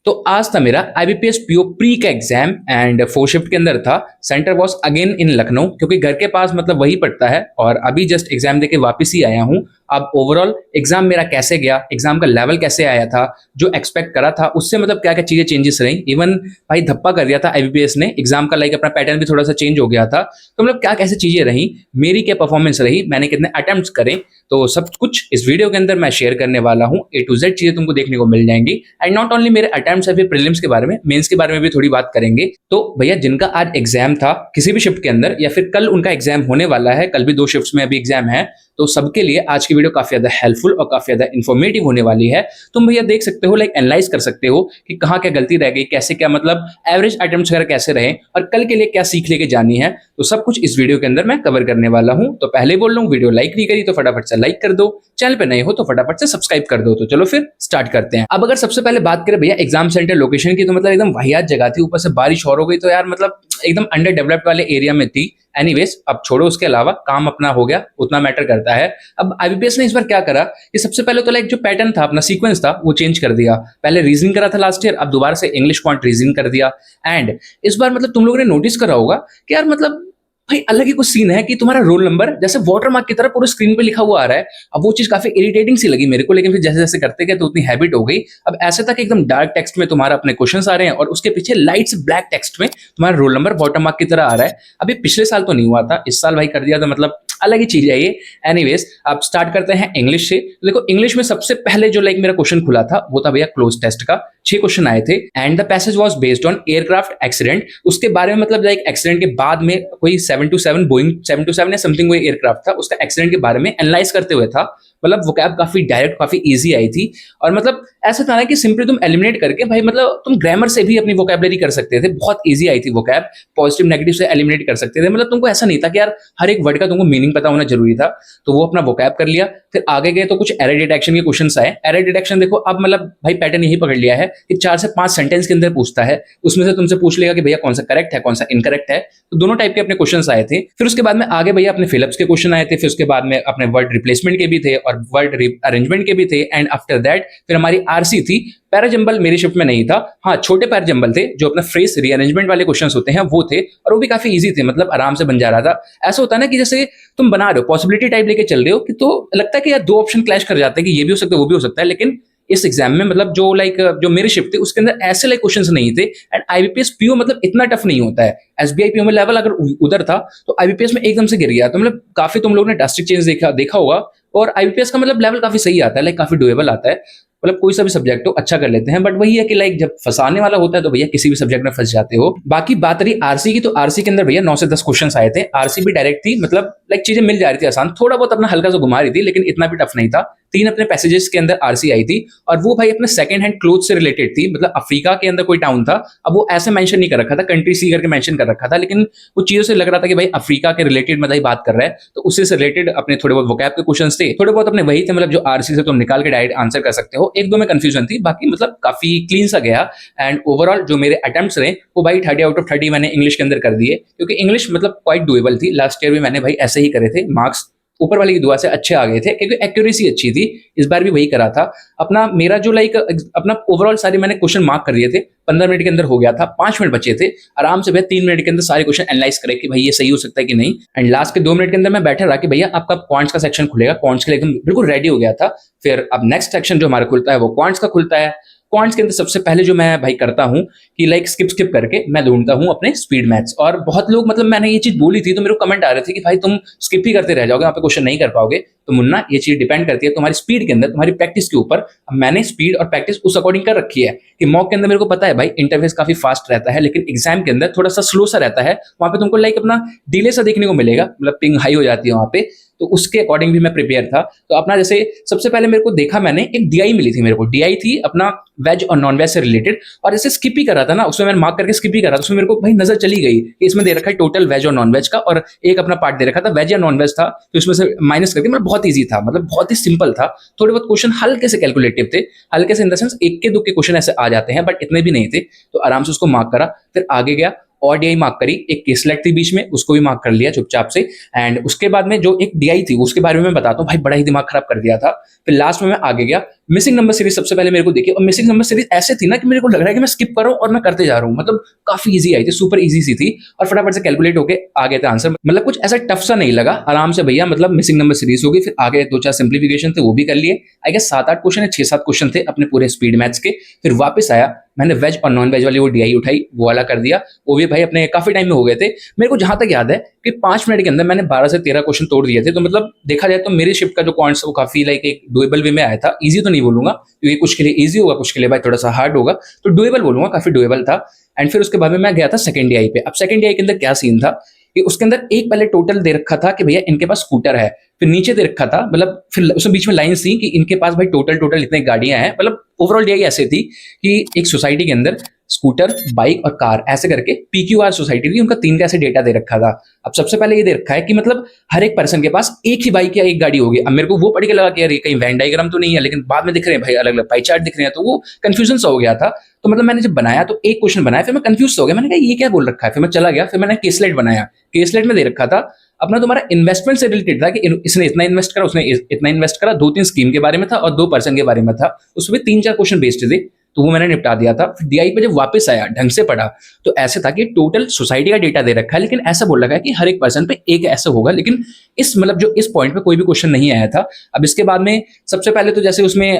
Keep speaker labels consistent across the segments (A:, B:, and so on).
A: तो आज था मेरा आईबीपीएस पीओ प्री का एग्जाम एंड 4 शिफ्ट के अंदर था। Centre was again in Lucknow, क्योंकि घर के पास मतलब वही पड़ता है और अभी जस्ट एग्जाम देके वापस ही आया हूँ। अब ओवरऑल एग्जाम मेरा कैसे गया, एग्जाम का लेवल कैसे आया था, जो एक्सपेक्ट करा था उससे मतलब क्या क्या चीजें चेंजेस रही। इवन भाई धप्पा कर दिया था आईबीपीएस ने, एग्जाम का लाइक अपना पैटर्न भी थोड़ा सा चेंज हो गया था। तो मतलब क्या कैसे चीजें रही, मेरी क्या परफॉर्मेंस रही, मैंने कितने अटेम्प्ट्स करे, तो सब कुछ इस वीडियो के अंदर मैं शेयर करने वाला हूँ। ए टू जेड चीजें तुमको देखने को मिल जाएंगी। एंड नॉट ओनली मेरे अटेम्प्ट्स है, फिर प्रीलिम्स के बारे में, मेंस के बारे में भी थोड़ी बात करेंगे। तो भैया जिनका आज एग्जाम था किसी भी शिफ्ट के अंदर या फिर कल उनका एग्जाम होने वाला है, कल भी 2 शिफ्ट्स में अभी एग्जाम है, तो सबके लिए आज की वीडियो काफी ज्यादा हेल्पफुल और काफी ज्यादा इन्फॉर्मेटिव होने वाली है। तुम भैया देख सकते हो, लाइक एनालाइज कर सकते हो कि कहाँ क्या गलती रह गई, कैसे क्या मतलब एवरेज अटेम्प्ट्स वगैरह कैसे रहे और कल के लिए क्या सीख लेके जानी है। तो सब कुछ इस वीडियो के अंदर मैं कवर करने वाला हूं। तो पहले बोल रहा हूँ, वीडियो लाइक नहीं करी तो फटाफट से लाइक कर दो, चैनल पे नए हो तो फटाफट से सब्सक्राइब कर दो। तो चलो फिर स्टार्ट करते हैं। अब अगर सबसे पहले बात करें भैया एग्जाम सेंटर लोकेशन की, तो मतलब एकदम वाहियात जगह थी, ऊपर से बारिश और हो गई तो यार मतलब एकदम अंडर डेवलप्ड वाले एरिया में थी। एनीवेज अब छोड़ो, उसके अलावा काम अपना हो गया, उतना मैटर करता है। अब आईबीपीएस ने इस बार क्या करा कि सबसे पहले तो लाइक जो पैटर्न था, अपना सीक्वेंस था, वो चेंज कर दिया। पहले रीजनिंग करा था लास्ट ईयर, अब दोबारा से इंग्लिश क्वांट रीजनिंग कर दिया। एंड इस बार मतलब तुम लोगों ने नोटिस करा होगा कि यार मतलब भाई अलग ही कुछ सीन है कि तुम्हारा रोल नंबर जैसे वाटरमार्क की तरह पूरे स्क्रीन पे लिखा हुआ आ रहा है। अब वो चीज काफी इरिटेटिंग सी लगी मेरे को, लेकिन फिर जैसे जैसे करते गए तो उतनी हैबिट हो गई। अब ऐसे तक एकदम डार्क टेक्स्ट में तुम्हारा अपने क्वेश्चंस आ रहे हैं और उसके पीछे लाइट से ब्लैक टेक्स्ट में तुम्हारा रोल नंबर वाटरमार्क की तरह आ रहा है। अभी पिछले साल तो नहीं हुआ था, इस साल भाई कर दिया, तो मतलब अलग ही चीज है ये। एनीवेज अब स्टार्ट करते हैं इंग्लिश से। देखो इंग्लिश में सबसे पहले जो लाइक मेरा क्वेश्चन खुला था वो था भैया क्लोज टेस्ट का। 6 क्वेश्चन आए थे and the passage was based on aircraft accident. उसके बारे में मतलब लाइक एक्सीडेंट के बाद में कोई 727 बोइंग 727 या समथिंग कोई एयरक्राफ्ट था, उसका एक्सीडेंट के बारे में एनालाइज करते हुए था। मतलब वोकैब काफी डायरेक्ट, काफी इजी आई थी। और मतलब ऐसा था ना कि सिंपली तुम एलिमिनेट करके भाई मतलब तुम ग्रामर से भी अपनी वोकैबुलरी कर सकते थे, बहुत इजी आई थी वोकैब। पॉजिटिव नेगेटिव से एलिमिनेट कर सकते थे, मतलब तुमको ऐसा नहीं था कि यार हर एक वर्ड का तुमको मीनिंग पता होना जरूरी था। तो वो अपना वोकैब कर लिया। फिर आगे गए तो कुछ एरर डिटेक्शन के क्वेश्चंस आए। एरर डिटेक्शन देखो अब मतलब भाई पैटर्न यही पकड़ लिया है कि 4 से 5 सेंटेंस के अंदर पूछता है, उसमें से तुमसे पूछ लेगा कि भैया कौन सा करेक्ट है कौन सा इनकरेक्ट है। तो दोनों टाइप के अपने क्वेश्चंस आए थे। फिर उसके बाद में आगे भैया अपने फिलअप्स के क्वेश्चन आए थे, फिर उसके बाद में अपने वर्ड रिप्लेसमेंट के भी थे और वर्ड अरेंजमेंट के भी थे। एंड आफ्टर दैट फिर हमारी आरसी थी। पैराजंबल मेरी शिफ्ट में नहीं था, हाँ छोटे पैराजंबल थे जो अपना फ्रेज रीअरेंजमेंट वाले क्वेश्चंस होते हैं वो थे, और वो भी काफी इजी थे, मतलब आराम से बन जा रहा था। ऐसा होता है ना कि जैसे तुम बना रहे हो पॉसिबिलिटी टाइप लेके चल रहे हो कि, तो लगता है कि यार 2 ऑप्शन क्लैश कर जाते हैं कि ये भी हो सकता है वो भी हो सकता है। लेकिन इस एग्जाम में मतलब जो लाइक जो मेरी शिफ्ट थी उसके अंदर ऐसे लाइक क्वेश्चंस नहीं थे। एंड आईबीपीएस पीओ मतलब इतना टफ नहीं होता है। एसबीआई पीओ में लेवल अगर उधर था तो आईबीपीएस में एकदम से गिर गया। तो मतलब काफी तुम लोगों ने ड्रास्टिक चेंज देखा होगा। और आईबीपीएस का मतलब लेवल काफी सही आता है, लाइक काफी डुएबल आता है। मतलब कोई सा भी सब्जेक्ट हो अच्छा कर लेते हैं, बट वही है कि लाइक जब फंसाने वाला होता है तो भैया किसी भी सब्जेक्ट में फंस जाते हो। बाकी बात रही आरसी की, तो आरसी के अंदर भैया 9 से 10 क्वेश्चंस आए थे। आरसी भी डायरेक्ट थी, मतलब लाइक चीजें मिल जा रही थी आसान, थोड़ा बहुत अपना हल्का सा घुमा रही थी, लेकिन इतना भी टफ नहीं था। 3 अपने पैसेजेस के अंदर आरसी आई थी और वो भाई अपने सेकंड हैंड क्लोथ से रिलेटेड थी। मतलब अफ्रीका के अंदर कोई टाउन था, अब वो ऐसे मेंशन नहीं कर रखा था, कंट्री सी करके मेंशन कर रखा था, लेकिन वो चीजों से लग रहा था कि भाई अफ्रीका के रिलेटेड मतलब ही बात कर रहा है। तो उससे से रिलेटेड अपने थोड़े बहुत वोकैब के क्वेश्चंस थे, थोड़े बहुत अपने वही थे, मतलब जो आरसी से तुम निकाल के डायरेक्ट आंसर कर सकते हो। 1-2 में कंफ्यूजन थी, बाकी मतलब काफी क्लीन सा गया। एंड ओवरऑल जो मेरे अटेम्प्ट्स रहे वो भाई 30 आउट ऑफ 30 मैंने इंग्लिश के अंदर कर दिए, क्योंकि इंग्लिश मतलब क्वाइट डुएबल थी। लास्ट ईयर भी मैंने भाई ऐसे ही करे थे, मार्क्स ऊपर वाले की दुआ से अच्छे आ गए थे क्योंकि एक्यूरेसी अच्छी थी। इस बार भी वही करा था। अपना मेरा जो लाइक अपना ओवरऑल सारे मैंने क्वेश्चन मार्क कर दिए थे, 15 मिनट के अंदर हो गया था। 5 मिनट बचे थे, आराम से भैया 3 मिनट के अंदर सारे क्वेश्चन एनालाइज करे कि भाई ये सही हो सकता है कि नहीं। एंड लास्ट के 2 मिनट के अंदर मैं बैठा रहा कि भैया आपका क्वांट्स का सेक्शन खुलेगा, क्वांट्स के लिए एकदम बिल्कुल रेडी हो गया था। फिर अब नेक्स्ट सेक्शन जो हमारा खुलता है वो क्वांट्स का खुलता है। क्वांट्स के अंदर सबसे पहले जो मैं भाई करता हूँ कि लाइक स्किप करके मैं ढूंढता हूँ अपने स्पीड मैथ्स। और बहुत लोग मतलब मैंने ये चीज बोली थी तो मेरे को कमेंट आ रहे थे कि भाई तुम स्किप ही करते रह जाओगे, वहां पे क्वेश्चन नहीं कर पाओगे। तो मुन्ना ये चीज डिपेंड करती है तुम्हारी स्पीड के अंदर, तुम्हारी प्रैक्टिस के ऊपर। अब मैंने स्पीड और प्रैक्टिस उस अकॉर्डिंग कर रखी है कि मॉक के अंदर मेरे को पता है भाई इंटरफेस काफी फास्ट रहता है, लेकिन एग्जाम के अंदर थोड़ा सा स्लो सा रहता है। वहां पे तुमको लाइक अपना डिले सा देखने को मिलेगा, मतलब पिंग हाई हो जाती है वहां पे। तो उसके अकॉर्डिंग भी मैं प्रिपेयर था। तो अपना जैसे सबसे पहले मेरे को देखा, मैंने एक डीआई मिली थी मेरे को, डीआई थी अपना वेज और नॉन वेज से रिलेटेड। और जैसे स्किप ही कर रहा था ना, उसमें मैंने मार्क करके स्किप ही कर रहा था, उसमें मेरे को भाई नजर चली गई कि इसमें दे रखा है टोटल वेज और नॉन वेज का, और एक अपना पार्ट दे रखा था वेज या नॉन वेज था, तो इसमें से माइनस करके, मतलब बहुत ईजी था, मतलब बहुत ही सिंपल था। थोड़े बहुत क्वेश्चन हल्के से कैलकुलेटिव थे, हल्के से इन द सेंस 1 के 2 के क्वेश्चन ऐसे आ जाते हैं, बट इतने भी नहीं थे। तो आराम से उसको मार्क करा, फिर आगे गया। और डीआई मार्क करी, एक केसलेट थी बीच में, उसको भी मार्क कर लिया चुपचाप से। एंड उसके बाद में जो एक डीआई थी उसके बारे में मैं बताता हूँ, भाई बड़ा ही दिमाग खराब कर दिया था। फिर लास्ट में मैं आगे गया, मिसिंग नंबर सीरीज सबसे पहले मेरे को देखी, और मिसिंग नंबर सीरीज ऐसे थी ना कि मेरे को लग रहा है कि मैं स्किप कर रहा हूँ और मैं करते जा रहा हूँ, मतलब काफी इजी आई थी, सुपर इजी सी थी, और फटाफट से कैलकुलेट होके आ गया था आंसर, मतलब कुछ ऐसा टफ सा नहीं लगा, आराम से भैया मतलब मिसिंग नंबर सीरीज होगी। फिर आगे दो चार सिंप्लीफिकेशन थे वो भी कर लिए, आई गेस 7-8 क्वेश्चन है, 6-7 क्वेश्चन थे अपने पूरे स्पीड मैथ्स के। फिर वापस आया, मैंने वेज और नॉन वेज वाली वो डीआई उठाई, वो वाला कर दिया, वो भी भाई अपने काफी टाइम में हो गए थे। मेरे को जहां तक याद है कि 5 मिनट के अंदर मैंने 12 से 13 क्वेश्चन तोड़ दिए थे, तो मतलब देखा जाए तो मेरी शिफ्ट का जो कॉन्ट्स वो काफी लाइक एक डुएबल वे में आया था। इजी तो नहीं बोलूंगा क्योंकि कुछ के लिए इजी होगा, कुछ के लिए भाई थोड़ा सा हार्ड होगा, तो डुएबल बोलूंगा, काफी डुएबल था। एंड फिर उसके बाद में मैं गया था सेकंड डीआई पे। अब सेकंड डीआई के अंदर क्या सीन था कि उसके अंदर एक पहले टोटल दे रखा था कि भैया इनके पास स्कूटर है, फिर नीचे दे रखा था, मतलब फिर उसमें बीच में लाइंस थी कि इनके पास भाई टोटल टोटल इतने गाड़ियां हैं, मतलब ओवरऑल डीआई ऐसे थी कि एक सोसाइटी के अंदर स्कूटर, बाइक और कार ऐसे करके पीक्यूआर सोसाइटी थी, उनका 3 का ऐसे डेटा दे रखा था। अब सबसे पहले ये दे रखा है कि मतलब हर एक पर्सन के पास एक ही बाइक या एक गाड़ी होगी। अब मेरे को वो पढ़ के लगा कि यार ये कहीं वेन डायग्राम तो नहीं है, लेकिन बाद में दिख रहे हैं भाई अलग अलग पाई चार्ट दिख रहे हैं, तो वो कंफ्यूजन सा हो गया था। तो मतलब मैंने जब बनाया तो एक क्वेश्चन बनाया, फिर मैं कंफ्यूज हो गया, मैंने कहा ये क्या बोल रखा है, फिर मैं चला गया, फिर मैंने केसलेट बनाया। केसलेट में दे रखा था अपना तुम्हारा इन्वेस्टमेंट से रिलेटेड था कि इसने इतना इन्वेस्ट करा, उसने इतना इन्वेस्ट करा, 2-3 स्कीम के बारे में था और 2 पर्सन के बारे में था, उसमें 3-4 क्वेश्चन बेस्ड थे, तो वो मैंने निपटा दिया था। फिर डीआई पे जब वापस आया ढंग से पढ़ा तो ऐसे था कि टोटल सोसाइटी का डेटा दे रखा है, लेकिन ऐसा बोल रखा है कि हर एक पर्सन पे एक ऐसा होगा, लेकिन इस मतलब जो इस पॉइंट पे कोई भी क्वेश्चन नहीं आया था। अब इसके बाद में सबसे पहले तो जैसे उसमें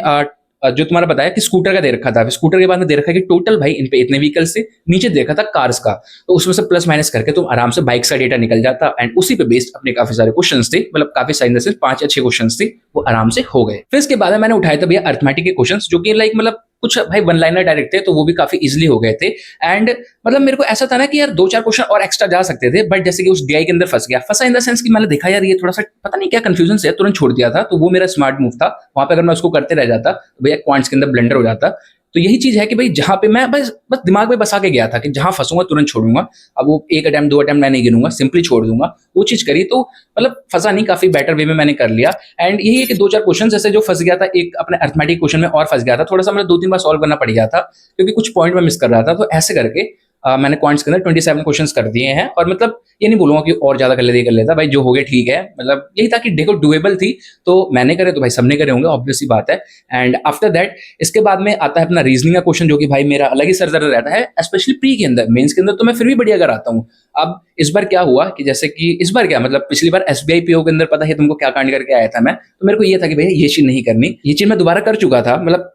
A: जो तुम्हारा बताया कि स्कूटर का दे रखा था, स्कूटर के बाद में दे रखा है कि टोटल भाई इन पे इतने व्हीकल्स थे, नीचे देखा था कार्स का, तो उसमें से प्लस माइनस करके तुम आराम से बाइक का डेटा निकल जाता, एंड उसी पे बेस्ड अपने काफी सारे क्वेश्चंस थे, मतलब काफी सारे सिर्फ 5 या 6 क्वेश्चंस थे, वो आराम से हो गए। फिर इसके बाद में मैंने उठाया था भैया अर्थमेटिक के क्वेश्चंस, जो कि लाइक मतलब कुछ भाई वन लाइनर डायरेक्ट थे, तो वो भी काफी इजीली हो गए थे। एंड मतलब मेरे को ऐसा था ना कि यार 2-4 क्वेश्चन और एक्स्ट्रा जा सकते थे, बट जैसे कि उस डीआई के अंदर फंस गया, फंसा इन द सेंस कि मैंने देखा यार ये थोड़ा सा पता नहीं क्या कंफ्यूजन से तुरंत छोड़ दिया था, तो वो मेरा स्मार्ट मूव था। वहां पे अगर मैं उसको करते रह जाता तो भैया क्वांट्स के अंदर ब्लेंडर हो जाता। तो यही चीज है कि भाई जहां पे मैं बस दिमाग में बसा के गया था कि जहां फंसूंगा तुरंत छोड़ूंगा, अब वो 1 अटेम्प्ट 2 अटेम्प्ट मैं नहीं गिनूंगा, सिंपली छोड़ दूंगा, वो चीज करी, तो मतलब फंसा नहीं, काफी बेटर वे में मैंने कर लिया। एंड यही है कि 2-4 क्वेश्चन जैसे जो फंस गया था, एक अपने अर्थमेटिक क्वेश्चन में और फंस गया था, थोड़ा सा मतलब 2-3 बार सॉल्व करना पड़ गया था क्योंकि कुछ पॉइंट में मिस कर रहा था, तो ऐसे करके मैंने क्वांट्स के अंदर 27 क्वेश्चंस कर दिए हैं। और मतलब ये नहीं बोलूंगा कि और ज्यादा कर लेता भाई, जो हो गया ठीक है, मतलब यही था कि देखो डुएबल थी, तो मैंने करे तो भाई सबने करे होंगे, ऑब्वियस सी बात है। एंड आफ्टर दैट इसके बाद में आता है अपना रीजनिंग का क्वेश्चन, जो कि भाई मेरा अलग ही सर दर्द रहता है, स्पेशली प्री के अंदर। मेंस के अंदर तो मैं फिर भी बढ़िया कराता हूँ। अब इस बार क्या हुआ कि जैसे कि इस बार क्या मतलब पिछली बार एसबीआई पीओ के अंदर पता है तुमको क्या कांड करके आया था मैं, तो मेरे को ये था कि भैया ये चीज नहीं करनी, ये चीज मैं दोबारा कर चुका था, मतलब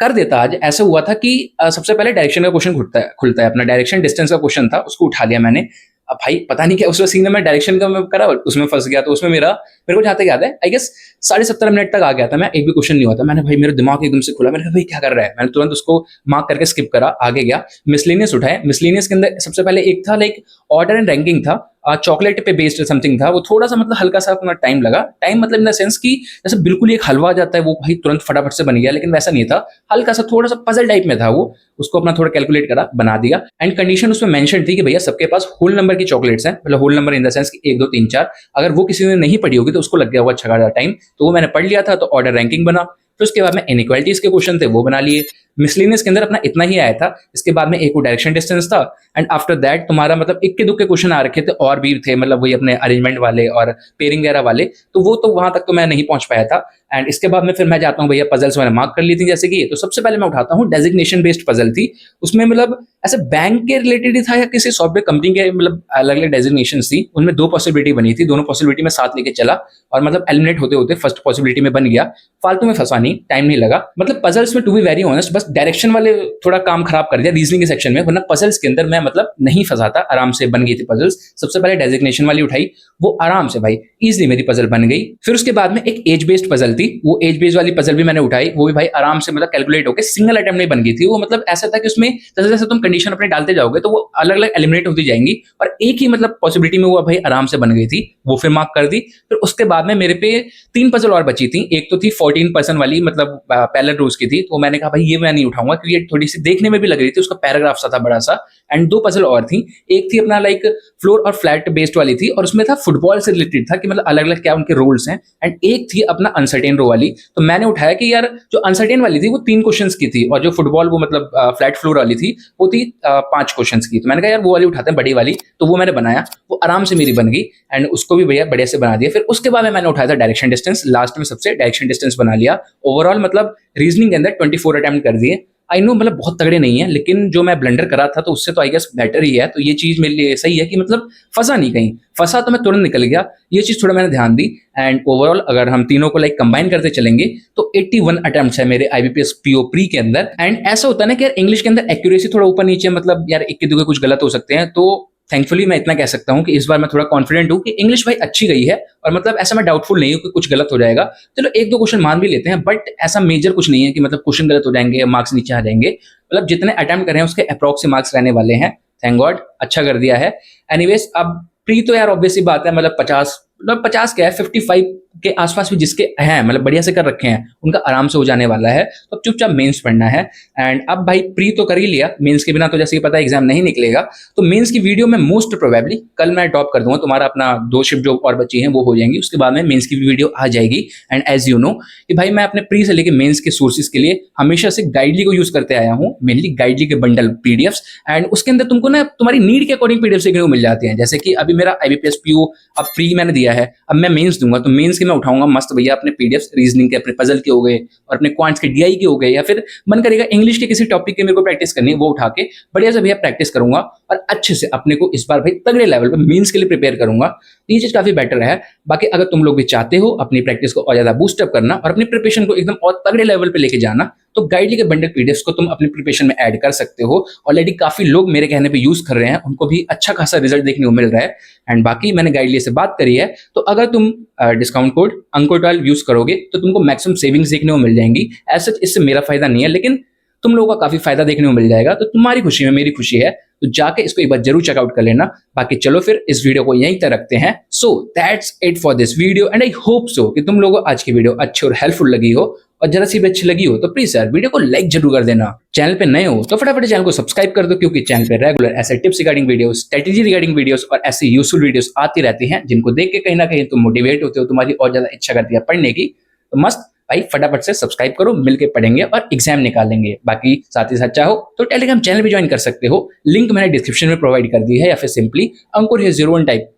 A: कर देता। आज ऐसा हुआ था कि सबसे पहले डायरेक्शन का क्वेश्चन खुलता है अपना डायरेक्शन डिस्टेंस का क्वेश्चन था, उसको उठा लिया मैंने। अब भाई पता नहीं क्या उस सीन में मैं डायरेक्शन का मैं करा, उसमें फंस गया, तो उसमें मेरे को जहां तक याद है आई गेस 17.5 मिनट तक आ गया था मैं, एक भी क्वेश्चन नहीं हुआ था। मैंने भाई मेरा दिमाग एकदम से खुला, मैंने कहा भाई क्या कर रहा है, मैंने तुरंत उसको मार्क करके स्किप करा, आगे गया, मिसलेनियस उठाए। मिसलेनियस के अंदर सबसे पहले एक था लाइक ऑर्डर एंड रैंकिंग था, चॉकलेट पे बेस्ड समथिंग था, वो थोड़ा सा मतलब हल्का सा अपना टाइम लगा, टाइम मतलब इन द सेंस कि जैसे बिल्कुल एक हलवा जाता है वो भाई तुरंत फटाफट से बन गया, लेकिन वैसा नहीं था, हल्का सा थोड़ा सा पजल टाइप में था वो, उसको अपना थोड़ा कैलकुलेट करा, बना दिया। एंड कंडीशन उसमें मेंशन थी कि भैया सबके पास होल नंबर की चॉकलेट्स हैं, मतलब whole number in the sense कि 1 2 3 4, अगर वो किसी ने नहीं पढ़ी होगी तो उसको लग गया होगा अच्छा खासा टाइम, तो वो मैंने पढ़ लिया था, तो ऑर्डर रैंकिंग बना। फिर उसके बाद में इनइक्वालिटीज के क्वेश्चन थे वो बना लिए। मिसलेनियस के अंदर अपना इतना ही आया था, इसके बाद में एक वो डायरेक्शन डिस्टेंस था। एंड आफ्टर दैट तुम्हारा मतलब इक्के दुक्के क्वेश्चन आ रखे थे और भी थे, मतलब वही अपने अरेंजमेंट वाले और पेयरिंग वगैरह वाले, तो वो तो वहां तक तो मैं नहीं पहुंच पाया था। एंड इसके बाद में फिर मैं जाता हूँ भैया पजल्स मैंने मार्क कर ली थी, जैसे कि तो सबसे पहले मैं उठाता हूँ डेजिग्नेशन बेस्ड पजल थी, उसमें मतलब ऐसे बैंक के रिलेटेड ही था या किसी सॉफ्टवेयर कंपनी के, मतलब अलग अलग डेजिग्नेशन थी, उनमें 2 पॉसिबिलिटी बनी थी, दोनों पॉसिबिलिटी में साथ लेके चला और मतलब एलिमिनेट होते होते फर्स्ट पॉसिबिलिटी में बन गया, फालतू में फंसा नहीं, टाइम नहीं लगा। मतलब पजल्स में टू बी वेरी ऑनेस्ट बस डायरेक्शन वाले थोड़ा काम खराब कर दिया रीजनिंग के सेक्शन में, वरना पजल्स के अंदर मैं मतलब नहीं फंसा था, आराम से बन गई थी पजल्स। सबसे पहले डेजिग्नेशन वाली उठाई, वो आराम से भाई इजीली मेरी पजल बन गई। फिर उसके बाद में एक एज बेस्ड पजल थी, वो एज बेस्ड वाली पजल भी मैंने उठाई, वो भी भाई आराम से मतलब कैलकुलेट होकर सिंगल अटेम्प्ट नहीं बन गई थी वो, मतलब ऐसा था कि उसमें जैसे जैसे तुम कंडीशन अपने डालते जाओगे तो वो अलग अलग एलिमिनेट होती जाएंगी, और एक ही मतलब पॉसिबिलिटी में वो भाई आराम से बन गई थी, वो फिर मार्क कर दी। फिर उसके बाद में मेरे पे 3 पजल और बची थी, एक तो थी 14% वाली, मतलब पैरेलल रोज की थी, तो मैंने कहा भाई ये मैं नहीं उठाऊंगा क्योंकि ये थोड़ी सी देखने में भी लग रही थी, उसका पैराग्राफ सा था बड़ा सा। एंड 2 पजल और थी, एक थी अपना लाइक फ्लोर और फ्लैट बेस्ड वाली थी, और उसमें था फुटबॉल से रिलेटेड था कि मतलब अलग अलग क्या उनके रूल्स हैं। एंड एक थी अपना अनसर्टेनिटी अनसर्टेन रो वाली, तो मैंने उठाया कि यार जो अनसर्टेन वाली थी वो 3 क्वेश्चंस की थी और जो फुटबॉल वो मतलब फ्लैट फ्लोर वाली थी वो थी 5 क्वेश्चंस की। तो मैंने कहा यार वो वाली उठाते हैं बड़ी वाली, तो वो मैंने बनाया, वो आराम से मेरी बन गई एंड उसको भी बढ़िया बढ़िया से बना दिया। फिर उसके बाद में मैंने उठाया था डायरेक्शन डिस्टेंस, लास्ट में सबसे डायरेक्शन डिस्टेंस बना लिया। ओवरऑल मतलब रीजनिंग के अंदर 24 अटेम्प्ट कर दिए। आई नो मतलब बहुत तगड़े नहीं है, लेकिन जो मैं ब्लंडर करा था तो उससे तो आई गेस बेटर ही है। तो ये चीज मेरे लिए सही है कि मतलब फंसा नहीं कहीं, फंसा तो मैं तुरंत निकल गया। ये चीज थोड़ा मैंने ध्यान दी एंड ओवरऑल अगर हम तीनों को लाइक कंबाइन करते चलेंगे तो 81 अटेम्प्ट्स है मेरे आईबीपीएस पीओ प्री के अंदर। एंड ऐसा होता है ना कि यार इंग्लिश के अंदर एक्यूरेसी थोड़ा ऊपर नीचे, मतलब यार इक्के दुक्के कुछ गलत हो सकते हैं, तो थैंकफुली मैं इतना कह सकता हूँ कि इस बार मैं थोड़ा कॉन्फिडेंट हूँ कि इंग्लिश भाई अच्छी गई है और मतलब ऐसा मैं डाउटफुल नहीं हूँ कि कुछ गलत हो जाएगा। चलो एक दो क्वेश्चन मान भी लेते हैं, बट ऐसा मेजर कुछ नहीं है कि मतलब क्वेश्चन गलत हो जाएंगे, मार्क्स नीचे आ जाएंगे। मतलब जितने अटेम्प्ट कर रहे हैं उसके अप्रॉक्स मार्क्स रहने वाले हैं। थैंक गॉड, अच्छा कर दिया है। एनीवेज अब प्री तो यार ऑब्वियसली बात है, मतलब 50 क्या है 55 के आसपास भी जिसके हैं मतलब बढ़िया से कर रखे हैं उनका आराम से हो जाने वाला है। तो अब चुपचाप मेंस पढ़ना है। एंड अब भाई प्री तो कर ही लिया, मेंस के बिना तो जैसे कि पता है एग्जाम नहीं निकलेगा। तो मेंस की वीडियो में मोस्ट प्रोबेबली कल मैं ड्रॉप कर दूंगा, तुम्हारा अपना 2 शिफ्ट जो और बची हैं वो हो जाएंगी, उसके बाद में मेंस की वीडियो आ जाएगी। एंड एज यू नो कि भाई मैं अपने प्री से लेके मेंस के सोर्सेज के लिए हमेशा से गाइडली को यूज करते आया हूँ, मेनली गाइडली के बंडल पीडीएफ्स। एंड उसके अंदर तुमको ना तुम्हारी नीड के अकॉर्डिंग पीडीएफ देखने को मिल जाते हैं। जैसे कि अभी मेरा आईबीपीएस पीओ अब प्री मैंने दिया है, अब मैं मेंस दूंगा तो मेंस के मैं उठाऊंगा मस्त भैया अपने पीडीएफ, रीजनिंग के अपने पजल के हो गए और अपने क्वांट्स के डीआई के हो गए, या फिर मन करेगा इंग्लिश के किसी टॉपिक के मेरे को प्रैक्टिस करनी है वो उठा के बढ़िया से भैया प्रैक्टिस करूंगा और अच्छे से अपने को इस बार भाई तगड़े लेवल पे मेंस के लिए प्रिपेयर करूंगा। ये चीज काफी बेटर है। बाकी अगर तुम लोग भी चाहते हो अपनी प्रैक्टिस को और ज्यादा बूस्टअप करना और अपनी प्रिपरेशन को एकदम और तगड़े लेवल पे लेके जाना, तो गाइडली के बंडल पीडीएफ्स को तुम अपनी प्रिपरेशन में ऐड कर सकते हो। ऑलरेडी काफी लोग मेरे कहने पे यूज कर रहे हैं, उनको भी अच्छा खासा रिजल्ट देखने को मिल रहा है। एंड बाकी मैंने गाइडली से बात करी है, तो अगर तुम डिस्काउंट कोड अंको12 यूज करोगे तो तुमको मैक्सिमम सेविंग्स देखने को मिल जाएंगी। ऐसा इससे मेरा फायदा नहीं है, लेकिन तुम लोगों का काफी फायदा देखने को मिल जाएगा। तो तुम्हारी खुशी में मेरी खुशी है, तो जाके इसको एक बार जरूर चेकआउट कर लेना। बाकी चलो फिर इस वीडियो को यहीं तक रखते हैं। So that's it for this video and I hope so कि तुम लोगों को आज की वीडियो अच्छी और हेल्पफुल लगी हो, और जरा सी भी अच्छी लगी हो तो प्लीज यार वीडियो को लाइक जरूर कर देना। चैनल पे नए हो तो फटाफट चैनल को सब्सक्राइब कर दो, क्योंकि चैनल पे रेगुलर ऐसे tips regarding videos, strategy regarding videos और ऐसे यूजफुल वीडियोस आती रहती हैं, जिनको देख के कहीं ना कहीं तुम मोटिवेट होते हो, तुम्हारी और ज्यादा इच्छा करती है पढ़ने की। तो मस्त भाई फटाफट से सब्सक्राइब करो, मिलके पढ़ेंगे और एग्जाम निकालेंगे। बाकी साथ ही साथ चाहो तो टेलीग्राम चैनल भी ज्वाइन कर सकते हो, लिंक मैंने डिस्क्रिप्शन में प्रोवाइड कर दी है, या फिर सिंपली अंकुर है 01 टाइप,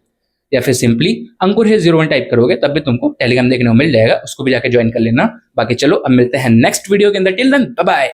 A: या फिर सिंपली अंकुर है 01 टाइप करोगे तब भी तुमको टेलीग्राम देखने को मिल जाएगा, उसको भी जाके ज्वाइन कर लेना। बाकी चलो अब मिलते हैं नेक्स्ट वीडियो के अंदर, टिल देन बाय बाय।